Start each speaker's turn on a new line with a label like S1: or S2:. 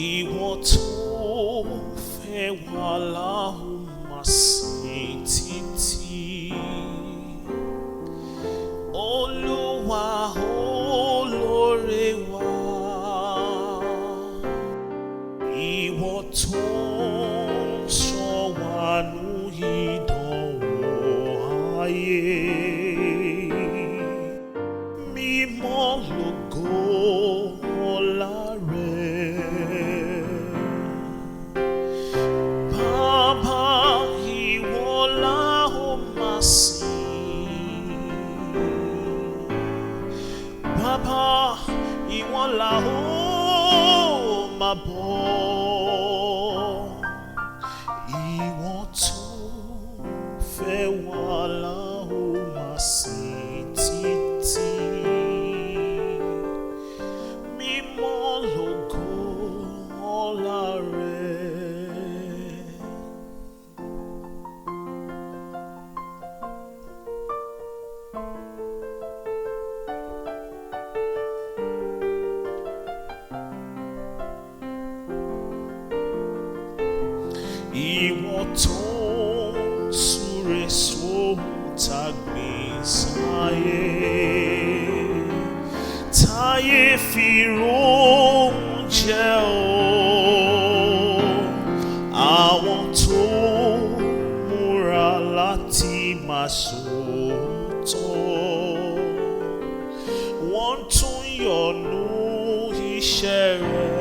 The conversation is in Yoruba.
S1: ìwọ tó fẹ́ wá la ó máa sìn títí. Olúwa olóore wa, ìwọ tó ń ṣọ́ wa nú ìdánwò ayé. Mímọ́ lógo ọlá rẹ. Bàbá ìwọ la ó máa sìn. Bàbá ìwọ la ó máa bọ̀. Ìwọ tó fẹ́ wá la ó máa sìn títí. Mímọ́ lógo ọlá rẹ. Ìwọ tó ń súre sóhun tágbé sáyé, táyé fi róúnjẹ o. Àwọn tó múra láti máa sòótọ́, wọ́n tún yọ̀nú iṣẹ́ rẹ.